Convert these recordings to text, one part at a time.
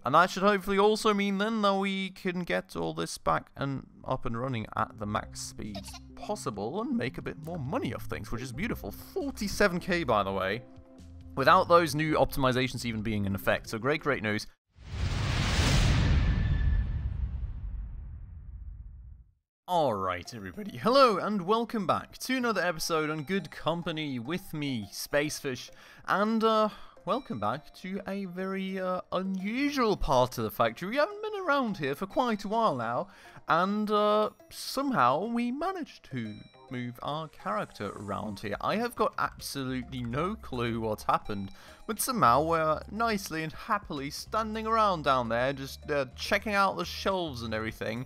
And that should hopefully also mean then that we can get all this back and up and running at the max speeds possible and make a bit more money off things, which is beautiful. 47k, by the way, without those new optimizations even being in effect. So great news. Alright everybody, hello and welcome back to another episode on Good Company with me, Spacefish, and welcome back to a very unusual part of the factory. We haven't been around here for quite a while now, and somehow we managed to move our character around here. I have got absolutely no clue what's happened, but somehow we're nicely and happily standing around down there, just checking out the shelves and everything.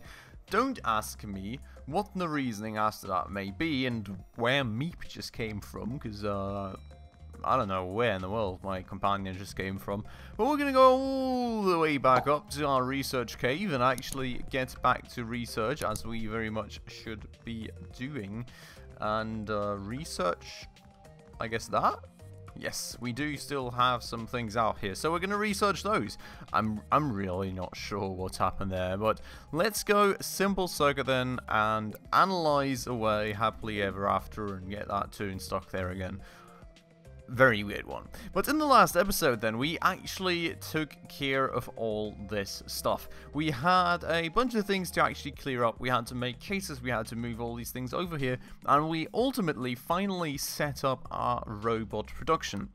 Don't ask me what the reasoning as to that may be and where Meep just came from, because I don't know where in the world my companion just came from. But we're going to go all the way back up to our research cave and actually get back to research, as we very much should be doing. And research, I guess that? Yes, we do still have some things out here, so we're going to research those. I'm really not sure what's happened there, but let's go simple circuit then and analyze away happily ever after and get that tune stuck there again. Very weird one. But in the last episode then, we actually took care of all this stuff. We had a bunch of things to actually clear up. We had to make cases, we had to move all these things over here, and we ultimately finally set up our robot production.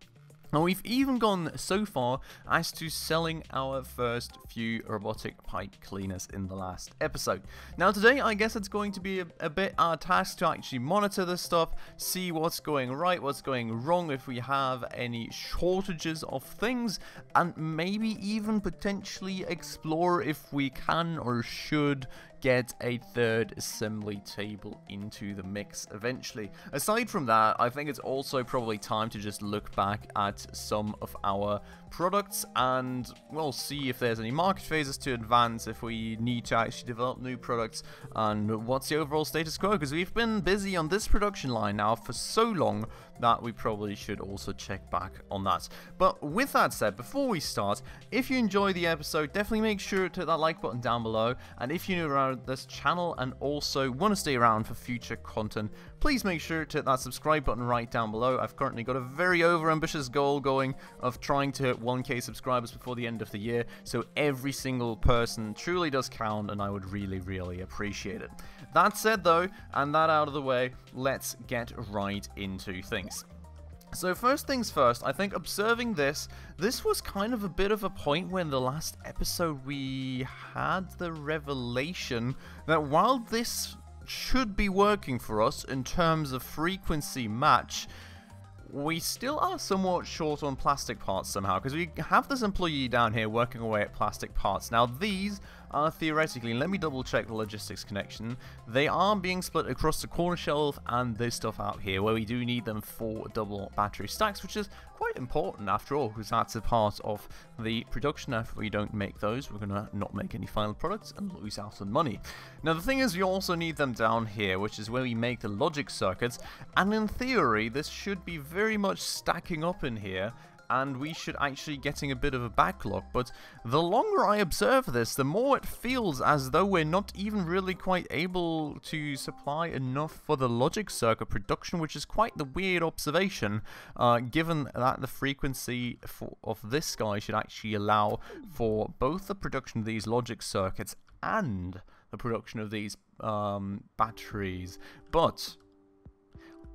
Now we've even gone so far as to selling our first few robotic pipe cleaners in the last episode. Now today I guess it's going to be a bit our task to actually monitor this stuff, see what's going right, what's going wrong, if we have any shortages of things, and maybe even potentially explore if we can or should get a third assembly table into the mix eventually. Aside from that, I think it's also probably time to just look back at some of our products and we'll see if there's any market phases to advance, if we need to actually develop new products, and what's the overall status quo, because we've been busy on this production line now for so long that we probably should also check back on that. But with that said, before we start, if you enjoy the episode, definitely make sure to hit that like button down below, and if you're new around this channel and also want to stay around for future content, please make sure to hit that subscribe button right down below. I've currently got a very over-ambitious goal going of trying to hit 1k subscribers before the end of the year, so every single person truly does count and I would really appreciate it. That said though, and that out of the way, let's get right into things. So first things first, I think observing this was kind of a bit of a point when the last episode we had the revelation that while this should be working for us in terms of frequency match, we still are somewhat short on plastic parts somehow, because we have this employee down here working away at plastic parts. Now these are theoretically, let me double check the logistics connection, they are being split across the corner shelf and this stuff out here where we do need them for double battery stacks, which is quite important after all, because that's a part of the production. If we don't make those, we're gonna not make any final products and lose out on money. Now the thing is, we also need them down here, which is where we make the logic circuits, and in theory this should be very much stacking up in here and we should actually getting a bit of a backlog. But the longer I observe this, the more it feels as though we're not even really quite able to supply enough for the logic circuit production, which is quite the weird observation, given that the frequency of this guy should actually allow for both the production of these logic circuits and the production of these batteries. But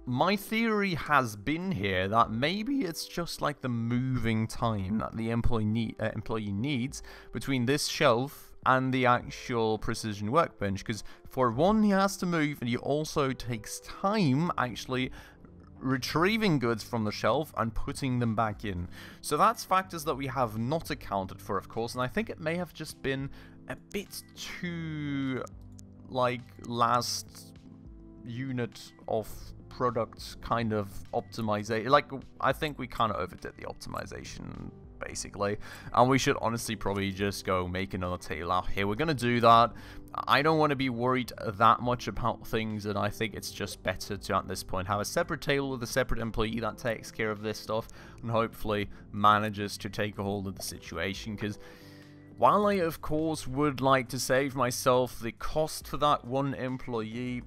my theory has been here that maybe it's just like the moving time that the employee needs between this shelf and the actual precision workbench, because for one he has to move and he also takes time actually retrieving goods from the shelf and putting them back in. So that's factors that we have not accounted for, of course, and I think it may have just been a bit too like last unit of product kind of optimization. Like, I think we kind of overdid the optimization basically, and we should honestly probably just go make another table out here. We're gonna do that. I don't want to be worried that much about things, and I think it's just better to at this point have a separate table with a separate employee that takes care of this stuff and hopefully manages to take a hold of the situation, because While I, of course, would like to save myself the cost for that one employee,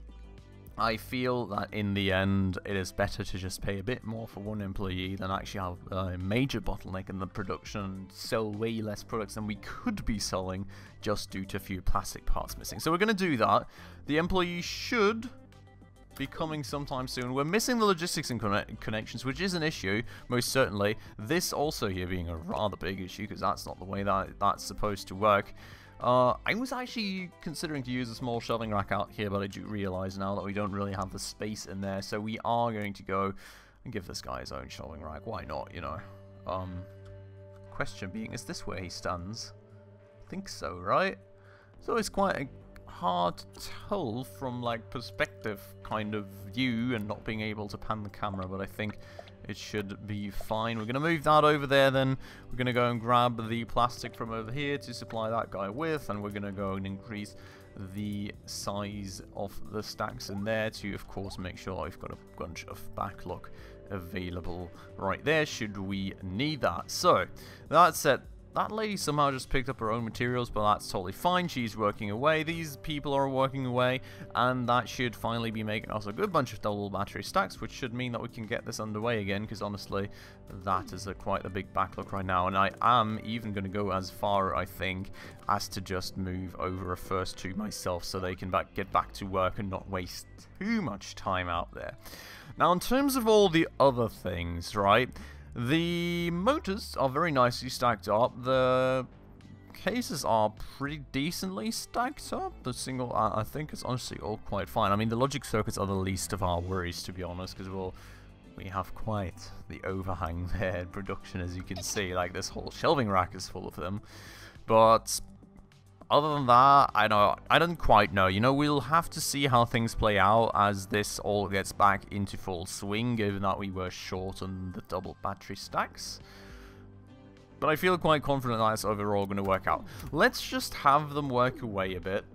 I feel that in the end, it is better to just pay a bit more for one employee than actually have a major bottleneck in the production and sell way less products than we could be selling just due to a few plastic parts missing. So we're going to do that. The employee should be coming sometime soon. We're missing the logistics and connections, which is an issue, most certainly. This also here being a rather big issue, because that's not the way that that's supposed to work. I was actually considering to use a small shelving rack out here, but I do realize now that we don't really have the space in there, so we are going to go and give this guy his own shelving rack. Why not, you know? Question being, is this where he stands? I think so, right? So it's quite a hard to tell from like perspective kind of view and not being able to pan the camera, but I think it should be fine. We're going to move that over there then. We're going to go and grab the plastic from over here to supply that guy with, and we're going to go and increase the size of the stacks in there to, of course, make sure I've got a bunch of backlog available right there should we need that. So, that said, that lady somehow just picked up her own materials, but that's totally fine. She's working away. These people are working away, and that should finally be making us a good bunch of double battery stacks, which should mean that we can get this underway again, because honestly, that is quite a big backlog right now, and I am even going to go as far, I think, as to just move over a first two myself so they can get back to work and not waste too much time out there. Now, in terms of all the other things, right? The motors are very nicely stacked up. The cases are pretty decently stacked up. The single, I think it's honestly all quite fine. I mean, the logic circuits are the least of our worries, to be honest, because we have quite the overhang there in production, as you can see. Like, this whole shelving rack is full of them. But other than that, I don't quite know. You know, we'll have to see how things play out as this all gets back into full swing, given that we were short on the double battery stacks. But I feel quite confident that it's overall going to work out. Let's just have them work away a bit.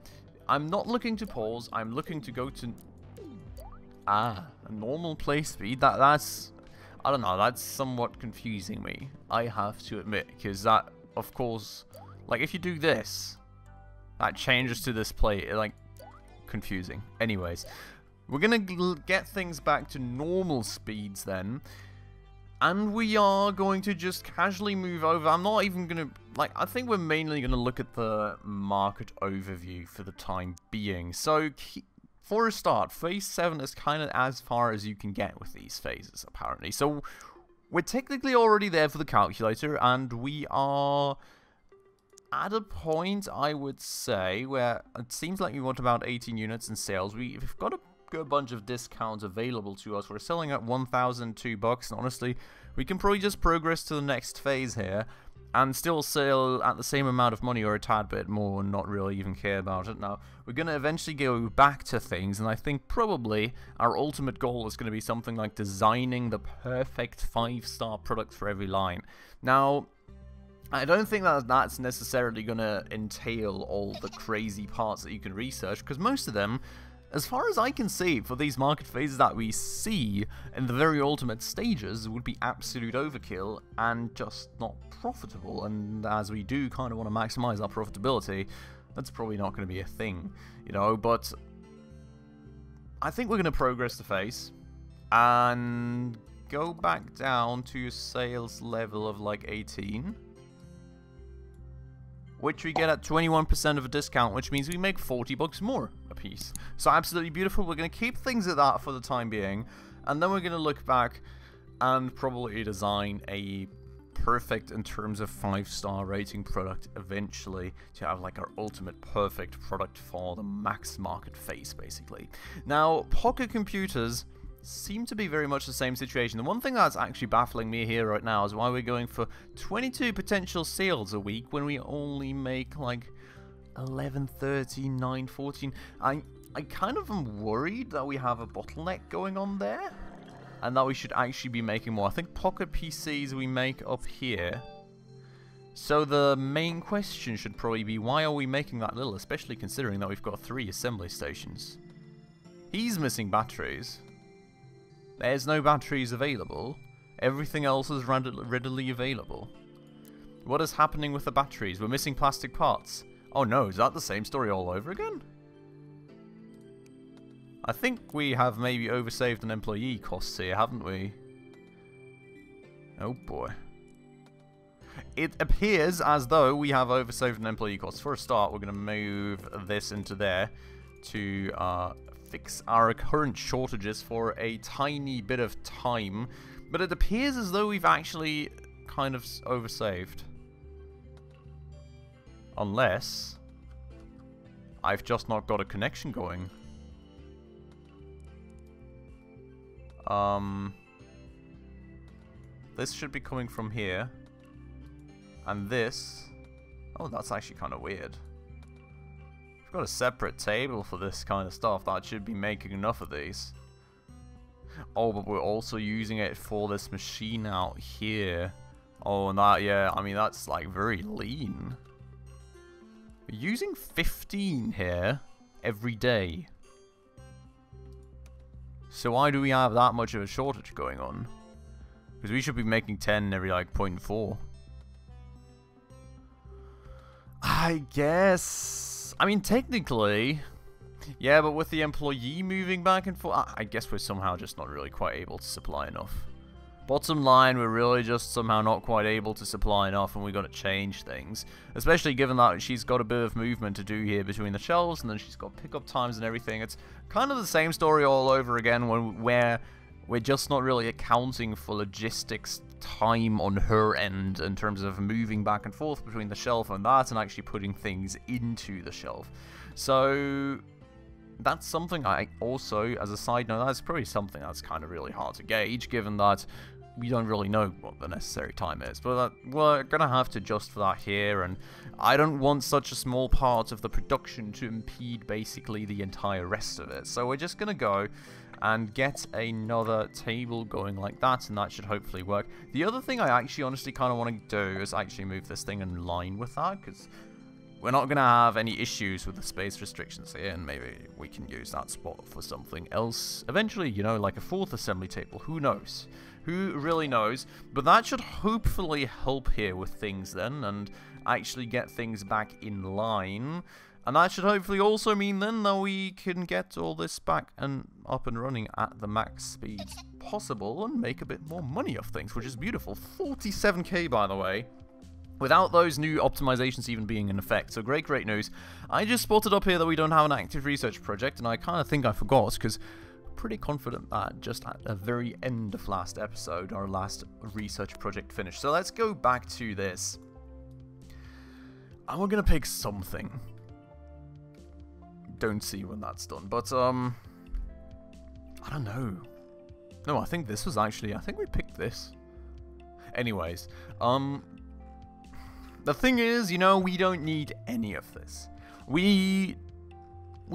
I'm not looking to pause. I'm looking to go to a normal play speed. That's I don't know. That's somewhat confusing me, I have to admit, because that, of course, like if you do this, that changes to this play, like, confusing. Anyways, we're going to get things back to normal speeds then. And we are going to just casually move over. I'm not even going to, like, I think we're mainly going to look at the market overview for the time being. So, for a start, phase 7 is kind of as far as you can get with these phases, apparently. So, we're technically already there for the calculator, and we are at a point, I would say, where it seems like we want about 18 units in sales. We've got a good bunch of discounts available to us. We're selling at $1,002, and honestly, we can probably just progress to the next phase here and still sell at the same amount of money or a tad bit more and not really even care about it. Now, we're going to eventually go back to things, and I think probably our ultimate goal is going to be something like designing the perfect 5-star product for every line. Now, I don't think that that's necessarily going to entail all the crazy parts that you can research, because most of them, as far as I can see, for these market phases that we see in the very ultimate stages, would be absolute overkill and just not profitable. And as we do kind of want to maximize our profitability, that's probably not going to be a thing, you know. But I think we're going to progress the phase and go back down to a sales level of like 18. Which we get at 21% of a discount, which means we make $40 more a piece. So absolutely beautiful. We're going to keep things at that for the time being, and then we're going to look back and probably design a perfect in terms of 5-star rating product eventually to have like our ultimate perfect product for the max market phase, basically. Now, Pocket Computers seem to be very much the same situation. The one thing that's actually baffling me here right now is why we're going for 22 potential sales a week when we only make like 11, 13, 9, 14. I kind of am worried that we have a bottleneck going on there and that we should actually be making more. I think Pocket PCs we make up here. So the main question should probably be, why are we making that little, especially considering that we've got 3 assembly stations? He's missing batteries. There's no batteries available. Everything else is readily available. What is happening with the batteries? We're missing plastic parts. Oh no, is that the same story all over again? I think we have maybe oversaved on employee costs here, haven't we? Oh boy. It appears as though we have oversaved on employee costs. For a start, we're going to move this into there to fix our current shortages for a tiny bit of time. But it appears as though we've actually kind of oversaved. Unless I've just not got a connection going. This should be coming from here. And this... Oh, that's actually kind of weird. We've got a separate table for this kind of stuff. That should be making enough of these. Oh, but we're also using it for this machine out here. Oh, and that, yeah, I mean, that's like very lean. We're using 15 here every day. So why do we have that much of a shortage going on? Because we should be making 10 every like 0.4. I guess. I mean, technically, yeah, but with the employee moving back and forth, I guess we're somehow just not really quite able to supply enough. Bottom line, we're really just somehow not quite able to supply enough, and we've got to change things. Especially given that she's got a bit of movement to do here between the shelves, and then she's got pickup times and everything. It's kind of the same story all over again, where we're just not really accounting for logistics time on her end in terms of moving back and forth between the shelf and that, and actually putting things into the shelf. So that's something I also, as a side note, that's probably something that's kind of really hard to gauge, given that we don't really know what the necessary time is. But we're gonna have to adjust for that here, and I don't want such a small part of the production to impede basically the entire rest of it. So we're just gonna go and get another table going like that, and that should hopefully work. The other thing I actually honestly kind of want to do is actually move this thing in line with that, because we're not going to have any issues with the space restrictions here, and maybe we can use that spot for something else eventually, you know, like a fourth assembly table. Who knows? Who really knows? But that should hopefully help here with things then, and actually get things back in line. And that should hopefully also mean then that we can get all this back and up and running at the max speeds possible and make a bit more money off things, which is beautiful. 47k, by the way, without those new optimizations even being in effect. So great news. I just spotted up here that we don't have an active research project, and I kind of think I forgot, because I'm pretty confident that just at the very end of last episode, our last research project finished. So let's go back to this. And we're going to pick something. Don't see when that's done, but I don't know. No, I think this was actually, I think we picked this. Anyways, the thing is, you know, we don't need any of this. We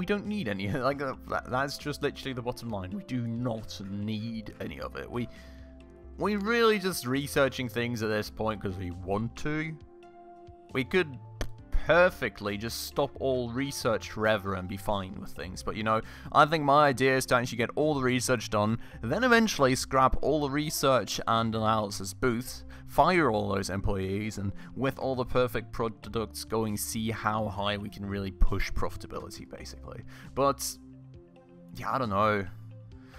don't need any, like, that's just literally the bottom line. We do not need any of it. We're really just researching things at this point because we want to. We could perfectly just stop all research forever and be fine with things, but you know, I think my idea is to actually get all the research done, then eventually scrap all the research and analysis booths, fire all those employees, and with all the perfect products going, see how high we can really push profitability basically. But yeah, I don't know,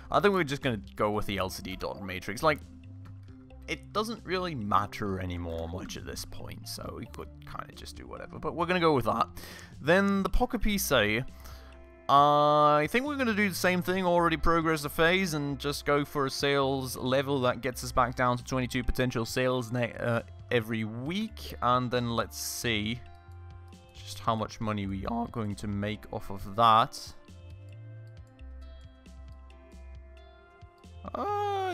I think we're just gonna go with the LCD dot matrix. Like, it doesn't really matter anymore much at this point, so we could kind of just do whatever, but we're going to go with that. Then the Pocket PC, I think we're going to do the same thing, already progress a phase, and just go for a sales level that gets us back down to 22 potential sales every week, and then let's see just how much money we are going to make off of that.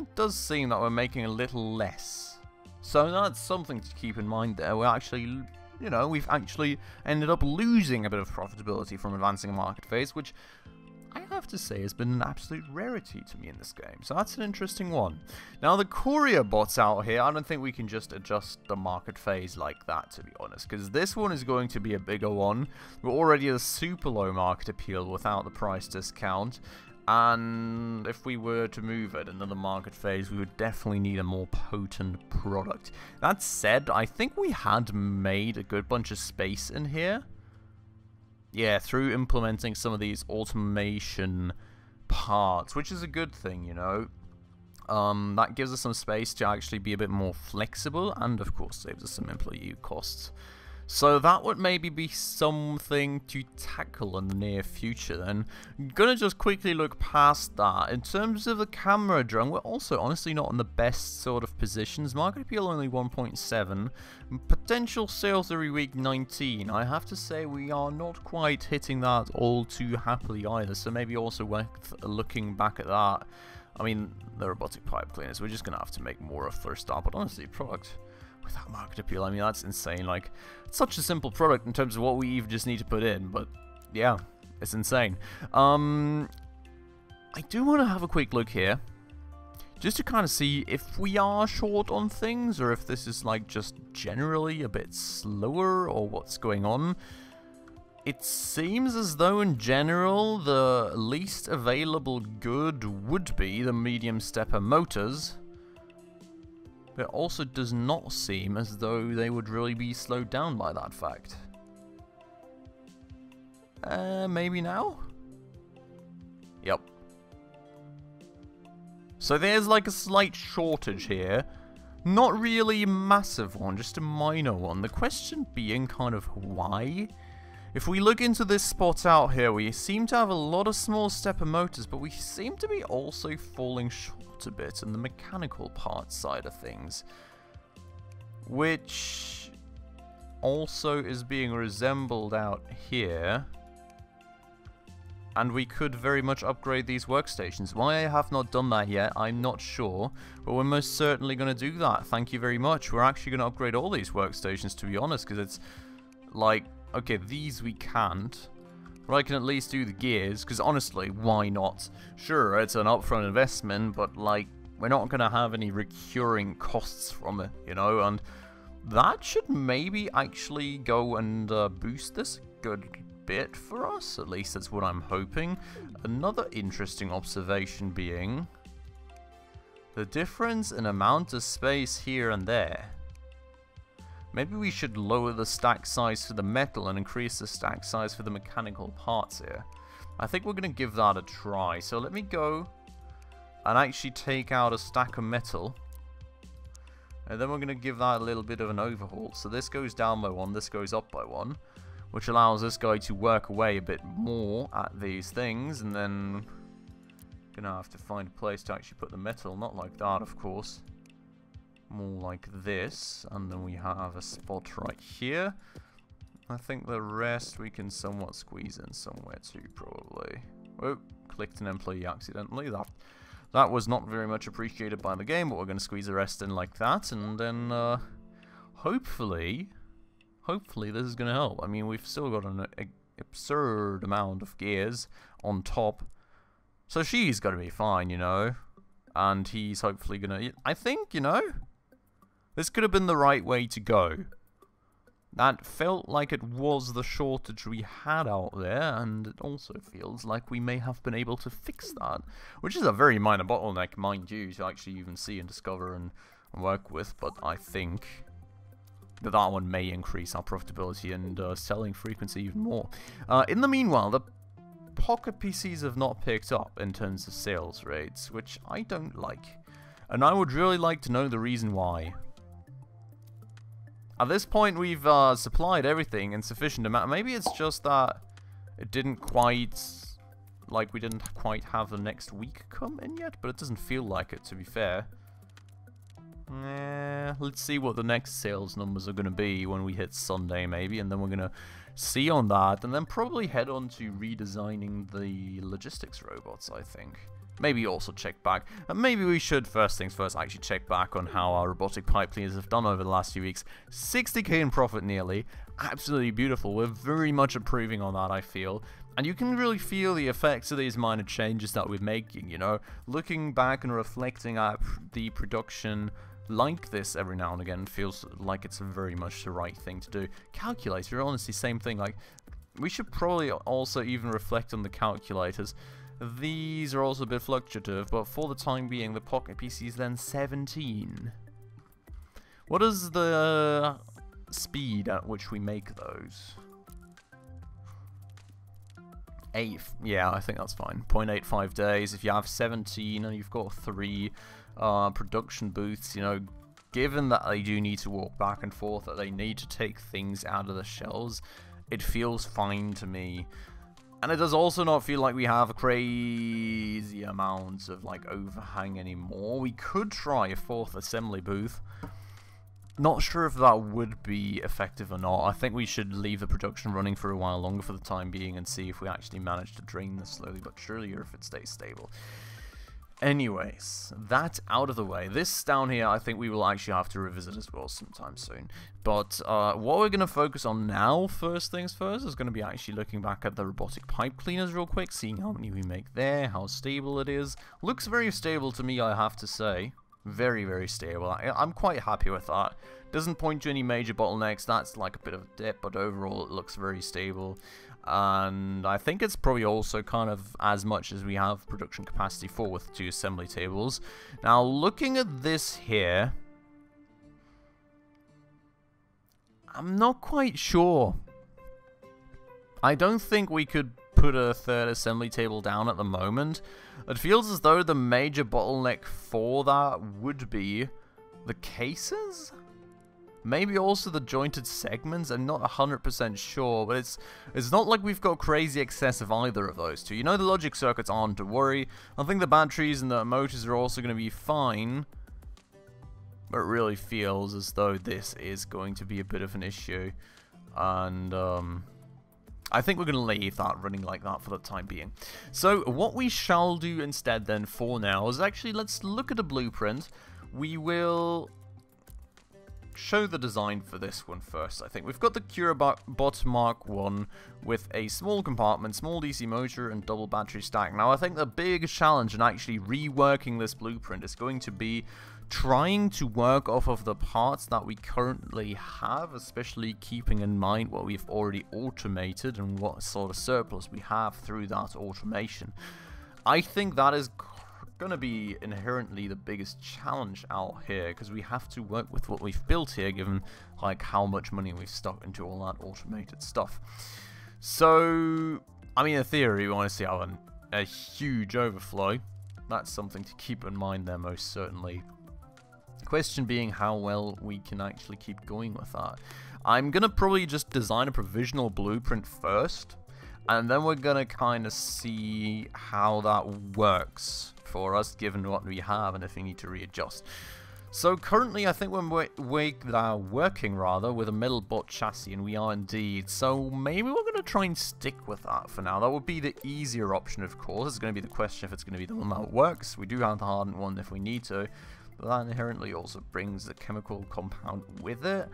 It does seem that we're making a little less. So that's something to keep in mind there. We're actually, you know, we've actually ended up losing a bit of profitability from advancing a market phase, which I have to say has been an absolute rarity to me in this game. So that's an interesting one. Now the courier bots out here, I don't think we can just adjust the market phase like that, to be honest, because this one is going to be a bigger one. We're already at a super low market appeal without the price discount. And if we were to move at another market phase, we would definitely need a more potent product. That said, I think we had made a good bunch of space in here. Yeah, through implementing some of these automation parts, which is a good thing, you know. That gives us some space to actually be a bit more flexible, and of course saves us some employee costs. So that would maybe be something to tackle in the near future then. I'm gonna just quickly look past that. In terms of the camera drone, we're also honestly not in the best sort of positions. Market appeal only 1.7. Potential sales every week 19. I have to say we are not quite hitting that all too happily either. So maybe also worth looking back at that. I mean, the robotic pipe cleaners, we're just gonna have to make more of for a start, but honestly, product with that market appeal, I mean, that's insane. Like, it's such a simple product in terms of what we even just need to put in, but yeah, it's insane. I do want to have a quick look here, just to kind of see if we are short on things, or if this is like just generally a bit slower, or what's going on. It seems as though in general the least available good would be the medium stepper motors. But it also does not seem as though they would really be slowed down by that fact. Maybe now? Yep. So there's like a slight shortage here. Not really a massive one, just a minor one. The question being kind of why? If we look into this spot out here, we seem to have a lot of small stepper motors, but we seem to be also falling short a bit in the mechanical parts side of things, which also is being resembled out here. And we could very much upgrade these workstations. Why I have not done that yet, I'm not sure, but we're most certainly going to do that. Thank you very much. We're actually going to upgrade all these workstations, to be honest, because it's like, okay, these we can't, but I can at least do the gears, because honestly, why not? Sure, it's an upfront investment, but like, we're not going to have any recurring costs from it, you know, and that should maybe actually go and boost this a good bit for us, at least that's what I'm hoping. Another interesting observation being the difference in amount of space here and there. Maybe we should lower the stack size for the metal and increase the stack size for the mechanical parts here. I think we're going to give that a try. So let me go and actually take out a stack of metal. And then we're going to give that a little bit of an overhaul. So this goes down by 1, this goes up by 1. Which allows this guy to work away a bit more at these things. And then going to have to find a place to actually put the metal. Not like that, of course. More like this, and then we have a spot right here. I think the rest we can somewhat squeeze in somewhere too, probably. Oh, clicked an employee accidentally. That was not very much appreciated by the game, but we're going to squeeze the rest in like that, and then hopefully this is going to help. I mean, we've still got an absurd amount of gears on top, so she's going to be fine, you know. And he's hopefully going to, I think, you know, this could have been the right way to go. That felt like it was the shortage we had out there, and it also feels like we may have been able to fix that, which is a very minor bottleneck, mind you, to actually even see and discover and work with, but I think that one may increase our profitability and selling frequency even more. In the meanwhile, the Pocket PCs have not picked up in terms of sales rates, which I don't like, and I would really like to know the reason why. At this point, we've supplied everything in sufficient amount. Maybe it's just that it didn't quite, like, we didn't quite have the next week come in yet, but it doesn't feel like it, to be fair. Let's see what the next sales numbers are going to be when we hit Sunday, maybe, and then we're going to see on that, and then probably head on to redesigning the logistics robots, I think. Maybe also check back, and maybe we should, first things first, actually check back on how our robotic pipe cleaners have done over the last few weeks. 60k in profit nearly, absolutely beautiful. We're very much improving on that, I feel. And you can really feel the effects of these minor changes that we're making, you know. Looking back and reflecting at the production like this every now and again feels like it's very much the right thing to do. Calculator, honestly, same thing. Like, we should probably also even reflect on the calculators. These are also a bit fluctuative, but for the time being, the Pocket PC is then 17. What is the speed at which we make those? 8. Yeah, I think that's fine. 0.85 days. If you have 17 and you've got 3 production booths, you know, given that they do need to walk back and forth, that they need to take things out of the shelves, it feels fine to me. And it does also not feel like we have crazy amounts of like overhang anymore. We could try a 4th assembly booth. Not sure if that would be effective or not. I think we should leave the production running for a while longer for the time being and see if we actually manage to drain this slowly but surely, or if it stays stable. Anyways, that out of the way. This down here, I think we will actually have to revisit as well sometime soon. But what we're going to focus on now, first things first, is going to be actually looking back at the robotic pipe cleaners real quick, seeing how many we make there, how stable it is. Looks very stable to me, I have to say. Very, very stable. I'm quite happy with that. Doesn't point to any major bottlenecks. That's like a bit of a dip, but overall it looks very stable. And I think it's probably also kind of as much as we have production capacity for with 2 assembly tables. Now, looking at this here, I'm not quite sure. I don't think we could put a 3rd assembly table down at the moment. It feels as though the major bottleneck for that would be the cases? Maybe also the jointed segments. I'm not 100% sure, but it's not like we've got crazy excess of either of those two. You know, the logic circuits aren't to worry. I think the batteries and the motors are also going to be fine. But it really feels as though this is going to be a bit of an issue. And I think we're going to leave that running like that for the time being. So what we shall do instead then for now is actually let's look at a blueprint. We will show the design for this one first. I think we've got the CuraBot Mark 1 with a small compartment, small DC motor and double battery stack. Now I think the big challenge in actually reworking this blueprint is going to be trying to work off of the parts that we currently have, especially keeping in mind what we've already automated and what sort of surplus we have through that automation. I think that is going to be inherently the biggest challenge out here, because we have to work with what we've built here, given like how much money we've stuck into all that automated stuff. So, I mean, in theory, we want to see a huge overflow. That's something to keep in mind there, most certainly. Question being how well we can actually keep going with that. I'm going to probably just design a provisional blueprint first, and then we're going to kind of see how that works for us, given what we have and if we need to readjust. So currently I think we're working rather with a metal bot chassis, and we are indeed. So maybe we're going to try and stick with that for now. That would be the easier option, of course. It's going to be the question if it's going to be the one that works. We do have the hardened one if we need to. But that inherently also brings the chemical compound with it,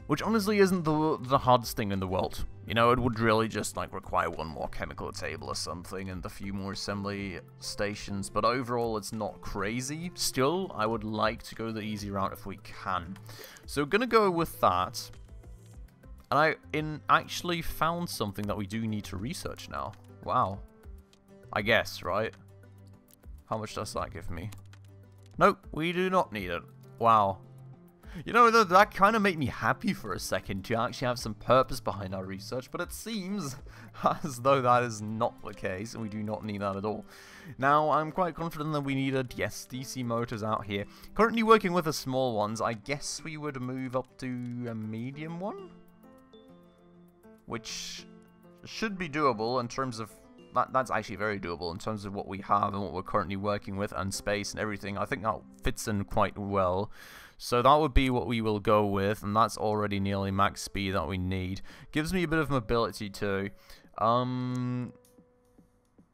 which honestly isn't the hardest thing in the world. You know, it would really just like require one more chemical table or something and a few more assembly stations, but overall it's not crazy. Still, I would like to go the easy route if we can. So gonna go with that. And I actually found something that we do need to research now. Wow. I guess, right? How much does that give me? Nope, we do not need it. Wow. You know, that kind of made me happy for a second to actually have some purpose behind our research, but it seems as though that is not the case, and we do not need that at all. Now, I'm quite confident that we needed, yes, DC motors out here. Currently working with the small ones. I guess we would move up to a medium one, which should be doable in terms of that's actually very doable in terms of what we have and what we're currently working with and space and everything. I think that fits in quite well. So that would be what we will go with, and that's already nearly max speed that we need. Gives me a bit of mobility too.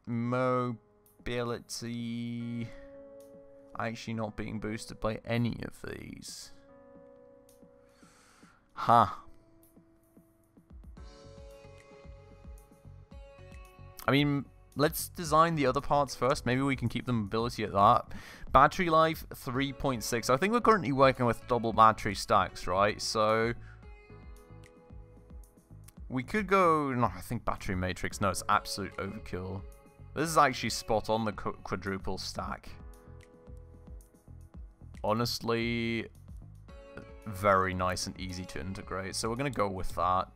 Mobility actually not being boosted by any of these. Huh. I mean, let's design the other parts first. Maybe we can keep the mobility at that. Battery life, 3.6. I think we're currently working with double battery stacks, right? So we could go... No, I think battery matrix. No, it's absolute overkill. This is actually spot on the quadruple stack. Honestly, very nice and easy to integrate. So we're going to go with that.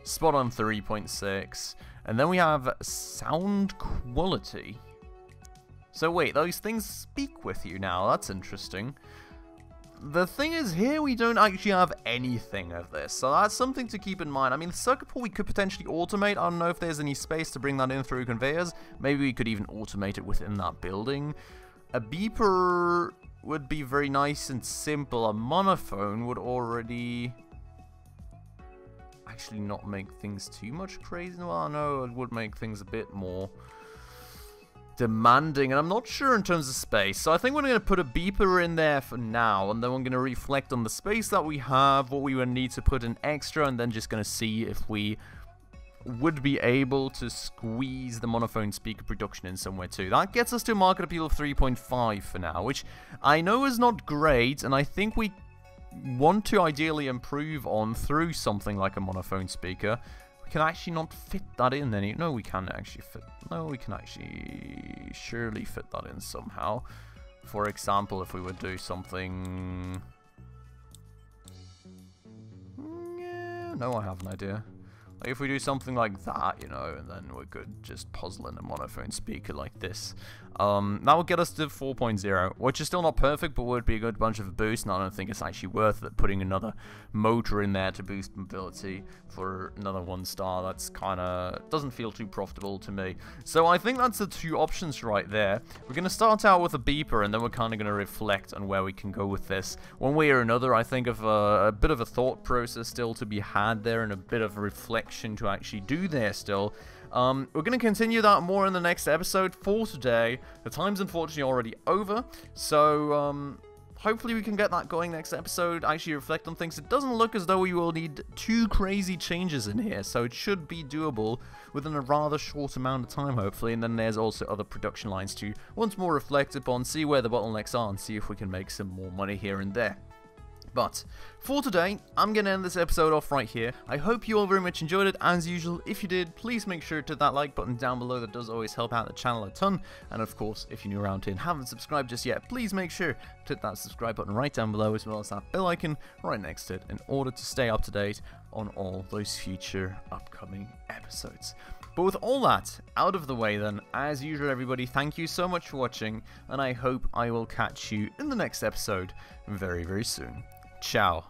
Spot on 3.6. And then we have sound quality. So wait, those things speak with you now. That's interesting. The thing is, here we don't actually have anything of this, so that's something to keep in mind. I mean, the circuit board we could potentially automate. I don't know if there's any space to bring that in through conveyors. Maybe we could even automate it within that building. A beeper would be very nice and simple. A monophone would already actually not make things too much crazy. Well, no, it would make things a bit more demanding, and I'm not sure in terms of space, so I think we're going to put a beeper in there for now, and then we're going to reflect on the space that we have, what we would need to put in extra, and then just going to see if we would be able to squeeze the monophone speaker production in somewhere too. That gets us to a market appeal of 3.5 for now, which I know is not great, and I think we want to ideally improve on through something like a monophone speaker. We can actually not fit that in any. No, we can actually fit. No, we can actually surely fit that in somehow. For example, if we would do something. Yeah, no, I have an idea. Like if we do something like that, you know, and then we could just puzzle in a monophone speaker like this. That would get us to 4.0, which is still not perfect, but would be a good bunch of a boost, and I don't think it's actually worth it putting another motor in there to boost mobility for another 1 star. That's kind of doesn't feel too profitable to me. So I think that's the 2 options right there. We're going to start out with a beeper, and then we're kind of going to reflect on where we can go with this. One way or another, I think of a bit of a thought process still to be had there, and a bit of a reflection to actually do there still. We're going to continue that more in the next episode. For today, the time's unfortunately already over, so hopefully we can get that going next episode, actually reflect on things. It doesn't look as though we will need too crazy changes in here, so it should be doable within a rather short amount of time, hopefully. And then there's also other production lines to once more reflect upon, see where the bottlenecks are, and see if we can make some more money here and there. But for today, I'm going to end this episode off right here. I hope you all very much enjoyed it. As usual, if you did, please make sure to hit that like button down below. That does always help out the channel a ton. And of course, if you're new around here and haven't subscribed just yet, please make sure to hit that subscribe button right down below, as well as that bell icon right next to it, in order to stay up to date on all those future upcoming episodes. But with all that out of the way then, as usual everybody, thank you so much for watching, and I hope I will catch you in the next episode very, very soon. Ciao.